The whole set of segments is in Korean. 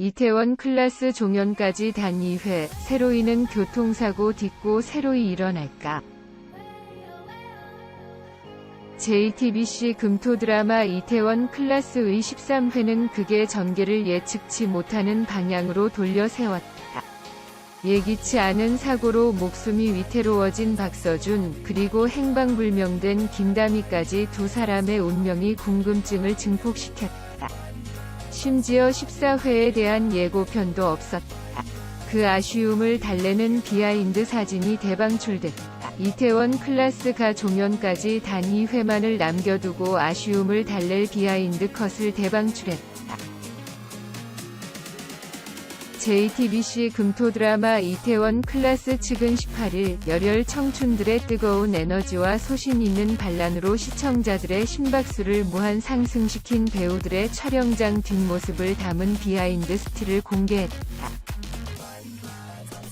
이태원 클라스 종연까지 단 2회, 새로이는 교통사고 딛고 새로이 일어날까? JTBC 금토 드라마 이태원 클라스의 13회는 극의 전개를 예측치 못하는 방향으로 돌려 세웠다. 예기치 않은 사고로 목숨이 위태로워진 박서준, 그리고 행방불명된 김다미까지 두 사람의 운명이 궁금증을 증폭시켰다. 심지어 14회에 대한 예고편도 없었다. 그 아쉬움을 달래는 비하인드 사진이 대방출됐다. 이태원 클라스가 종연까지 단 2회만을 남겨두고 아쉬움을 달랠 비하인드 컷을 대방출했다. JTBC 금토 드라마 이태원 클라스 측은 18일 열혈 청춘들의 뜨거운 에너지와 소신 있는 반란으로 시청자들의 심박수를 무한 상승시킨 배우들의 촬영장 뒷모습을 담은 비하인드 스틸을 공개했다.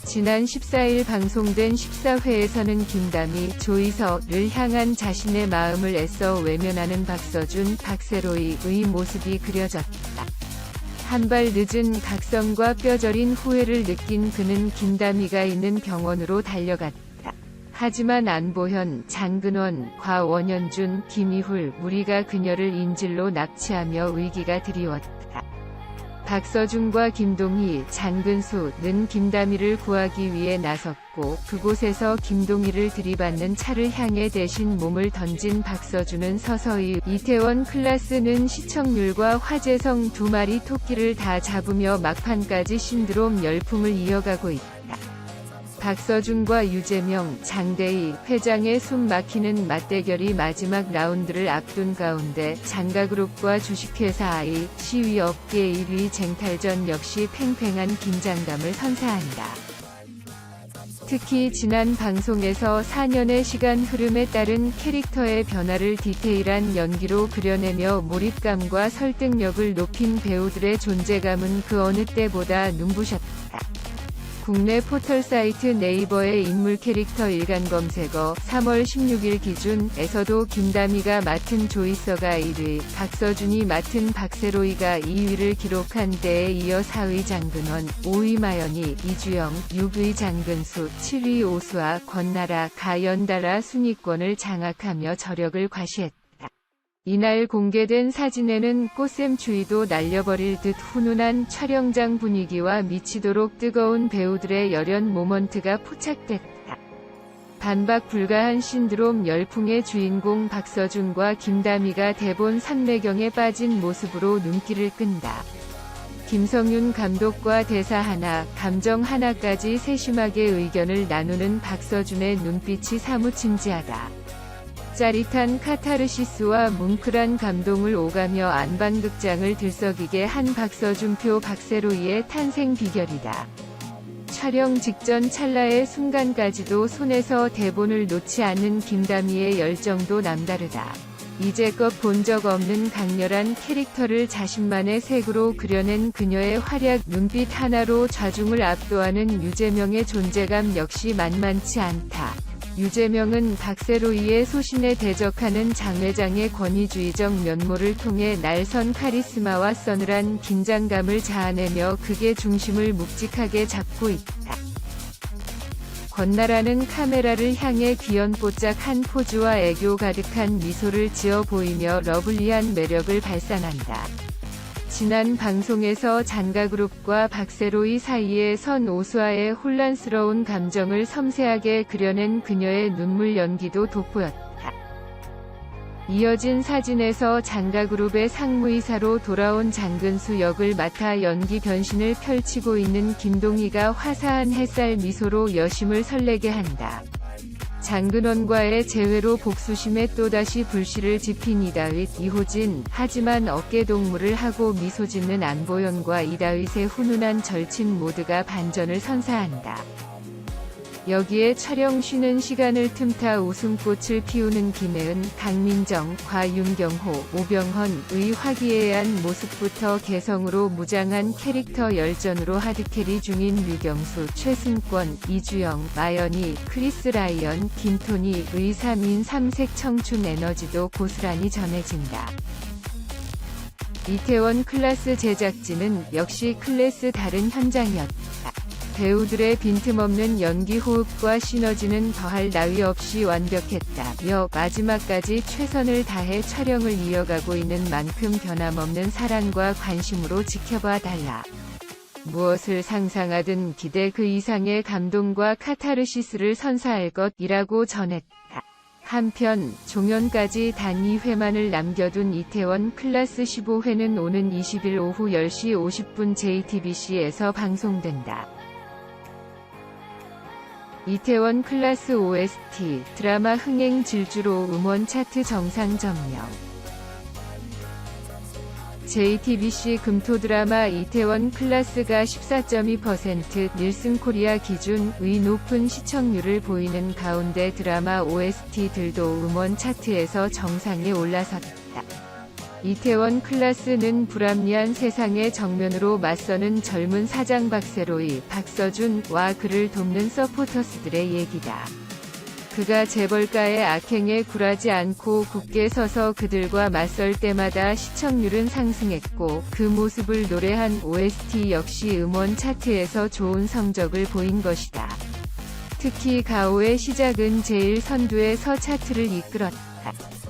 지난 14일 방송된 14회에서는 김다미, 조이서를 향한 자신의 마음을 애써 외면하는 박서준, 박세로이의 모습이 그려졌다. 한 발 늦은 각성과 뼈저린 후회를 느낀 그는 김다미가 있는 병원으로 달려갔다. 하지만 안보현, 장근원, 곽원현준, 김이훌, 무리가 그녀를 인질로 납치하며 위기가 드리웠다. 박서준과 김동희, 장근수는 김다미를 구하기 위해 나섰고, 그곳에서 김동희를 들이받는 차를 향해 대신 몸을 던진 박서준은 서서히 이태원 클라스는 시청률과 화재성 두 마리 토끼를 다 잡으며 막판까지 신드롬 열풍을 이어가고 있다. 박서준과 유재명, 장대희 회장의 숨 막히는 맞대결이 마지막 라운드를 앞둔 가운데 장가그룹과 주식회사 I, 시위업계 1위 쟁탈전 역시 팽팽한 긴장감을 선사한다. 특히 지난 방송에서 4년의 시간 흐름에 따른 캐릭터의 변화를 디테일한 연기로 그려내며 몰입감과 설득력을 높인 배우들의 존재감은 그 어느 때보다 눈부셨다. 국내 포털 사이트 네이버의 인물 캐릭터 일간 검색어 3월 16일 기준에서도 김다미가 맡은 조이서가 1위, 박서준이 맡은 박세로이가 2위를 기록한 데에 이어 4위 장근원, 5위 마연희, 이주영, 6위 장근수, 7위 오수아, 권나라가 연달아 순위권을 장악하며 저력을 과시했다. 이날 공개된 사진에는 꽃샘추위도 날려버릴 듯 훈훈한 촬영장 분위기와 미치도록 뜨거운 배우들의 열연 모먼트가 포착됐다. 반박 불가한 신드롬 열풍의 주인공 박서준과 김다미가 대본 삼매경에 빠진 모습으로 눈길을 끈다. 김성윤 감독과 대사 하나, 감정 하나까지 세심하게 의견을 나누는 박서준의 눈빛이 사뭇 진지하다. 짜릿한 카타르시스와 뭉클한 감동을 오가며 안방극장을 들썩이게 한 박서준표 박세로이의 탄생 비결이다. 촬영 직전 찰나의 순간까지도 손에서 대본을 놓지 않는 김다미의 열정도 남다르다. 이제껏 본 적 없는 강렬한 캐릭터를 자신만의 색으로 그려낸 그녀의 활약, 눈빛 하나로 좌중을 압도하는 유재명의 존재감 역시 만만치 않다. 유재명은 박세로이의 소신에 대적하는 장 회장의 권위주의적 면모를 통해 날선 카리스마와 서늘한 긴장감을 자아내며 극의 중심을 묵직하게 잡고 있다. 권나라는 카메라를 향해 귀연뽀짝 한 포즈와 애교 가득한 미소를 지어 보이며 러블리한 매력을 발산한다. 지난 방송에서 장가그룹과 박세로이 사이에 선 오수아의 혼란스러운 감정을 섬세하게 그려낸 그녀의 눈물 연기도 돋보였다. 이어진 사진에서 장가그룹의 상무이사로 돌아온 장근수 역을 맡아 연기 변신을 펼치고 있는 김동희가 화사한 햇살 미소로 여심을 설레게 한다. 장근원과의 재회로 복수심에 또다시 불씨를 지핀 이다윗, 이호진, 하지만 어깨동무를 하고 미소 짓는 안보현과 이다윗의 훈훈한 절친 모두가 반전을 선사한다. 여기에 촬영 쉬는 시간을 틈타 웃음꽃을 피우는 김혜은, 강민정, 곽윤경호, 오병헌의 화기애애한 모습부터 개성으로 무장한 캐릭터 열전으로 하드캐리 중인 류경수, 최승권, 이주영, 마연희, 크리스 라이언, 김토니의 3인 3색 청춘 에너지도 고스란히 전해진다. 이태원 클라스 제작진은 역시 클래스 다른 현장이었다. 배우들의 빈틈없는 연기 호흡과 시너지는 더할 나위 없이 완벽했다며 마지막까지 최선을 다해 촬영을 이어가고 있는 만큼 변함없는 사랑과 관심으로 지켜봐 달라. 무엇을 상상하든 기대 그 이상의 감동과 카타르시스를 선사할 것이라고 전했다. 한편 종연까지 단 2회만을 남겨둔 이태원 클라스 15회는 오는 20일 오후 10시 50분 JTBC에서 방송된다. 이태원 클라스 OST 드라마 흥행 질주로 음원 차트 정상 점령. JTBC 금토 드라마 이태원 클라스가 14.2% 닐슨 코리아 기준의 높은 시청률을 보이는 가운데 드라마 OST들도 음원 차트에서 정상에 올라섰다. 이태원 클라스는 불합리한 세상의 정면으로 맞서는 젊은 사장 박세로이, 박서준과 그를 돕는 서포터스들의 얘기다. 그가 재벌가의 악행에 굴하지 않고 굳게 서서 그들과 맞설 때마다 시청률은 상승했고 그 모습을 노래한 OST 역시 음원 차트에서 좋은 성적을 보인 것이다. 특히 가오의 시작은 제일 선두에서 차트를 이끌었다.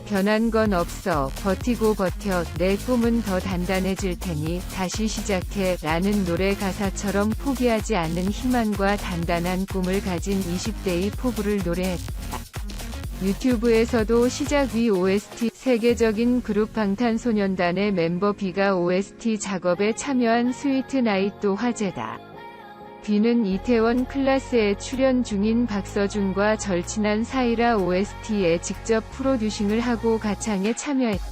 변한 건 없어, 버티고 버텨, 내 꿈은 더 단단해질 테니 다시 시작해 라는 노래 가사처럼 포기하지 않는 희망과 단단한 꿈을 가진 20대의 포부를 노래했다. 유튜브에서도 시작 위 OST 세계적인 그룹 방탄소년단의 멤버 B가 OST 작업에 참여한 스위트 나잇도 화제다. B는 이태원 클라스에 출연 중인 박서준과 절친한 사이라 OST에 직접 프로듀싱을 하고 가창에 참여했다.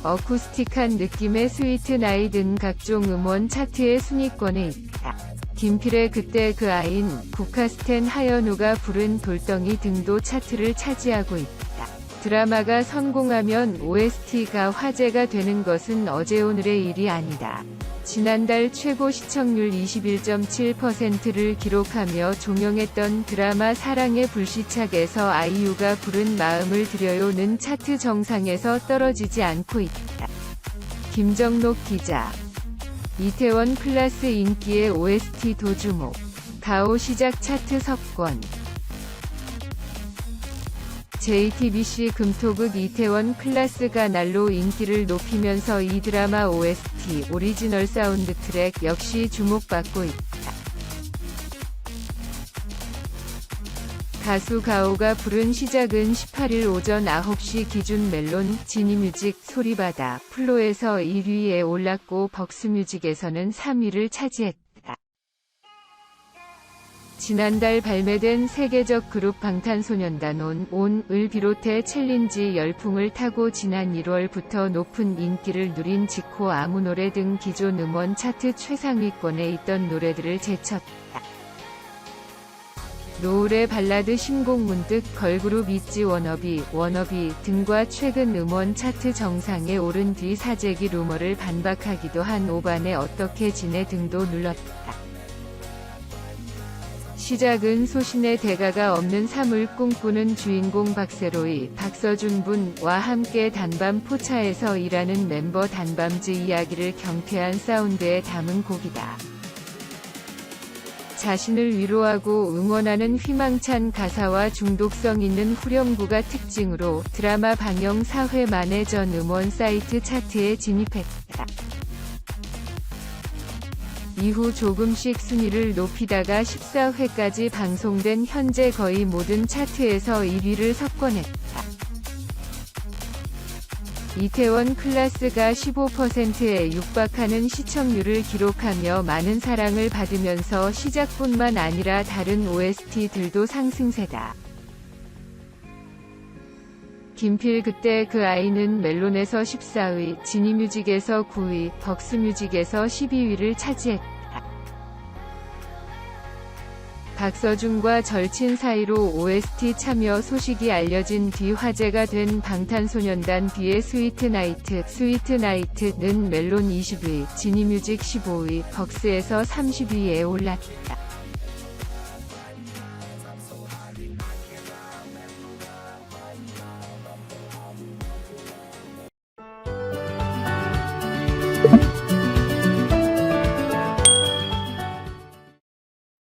어쿠스틱한 느낌의 스위트 나잇은 각종 음원 차트의 순위권에 있다. 김필의 그때 그 아인, 국카스텐 하현우가 부른 돌덩이 등도 차트를 차지하고 있다. 드라마가 성공하면 OST가 화제가 되는 것은 어제 오늘의 일이 아니다. 지난달 최고 시청률 21.7%를 기록하며 종영했던 드라마 사랑의 불시착에서 아이유가 부른 마음을 드려요는 차트 정상에서 떨어지지 않고 있다. 김정록 기자. 이태원 클라스 인기의 OST 도주목. 가오 시작 차트 석권. JTBC 금토극 이태원 클라스가 날로 인기를 높이면서 이 드라마 OST 오리지널 사운드 트랙 역시 주목받고 있다. 가수 가오가 부른 시작은 18일 오전 9시 기준 멜론, 지니뮤직, 소리바다, 플로에서 1위에 올랐고 벅스뮤직에서는 3위를 차지했다. 지난달 발매된 세계적 그룹 방탄소년단 온을 비롯해 챌린지 열풍을 타고 지난 1월부터 높은 인기를 누린 지코 아무 노래 등 기존 음원 차트 최상위권에 있던 노래들을 제쳤다. 노을의 발라드 신곡 문득, 걸그룹 있지 워너비 등과 최근 음원 차트 정상에 오른 뒤 사재기 루머를 반박하기도 한 오반에 어떻게 지내 등도 눌렀다. 시작은 소신의 대가가 없는 삶을 꿈꾸는 주인공 박세로이, 박서준 분과 함께 단밤 포차에서 일하는 멤버 단밤즈 이야기를 경쾌한 사운드에 담은 곡이다. 자신을 위로하고 응원하는 희망찬 가사와 중독성 있는 후렴구가 특징으로 드라마 방영 4회 만에 전 음원 사이트 차트에 진입했다. 이후 조금씩 순위를 높이다가 14회까지 방송된 현재 거의 모든 차트에서 1위를 석권했다. 이태원 클라스가 15%에 육박하는 시청률을 기록하며 많은 사랑을 받으면서 시작뿐만 아니라 다른 OST들도 상승세다. 김필 그때 그 아이는 멜론에서 14위, 지니뮤직에서 9위, 벅스뮤직에서 12위를 차지했다. 박서준과 절친 사이로 OST 참여 소식이 알려진 뒤 화제가 된 방탄소년단 B의 스위트 나이트는 멜론 20위, 지니뮤직 15위, 벅스에서 30위에 올랐다.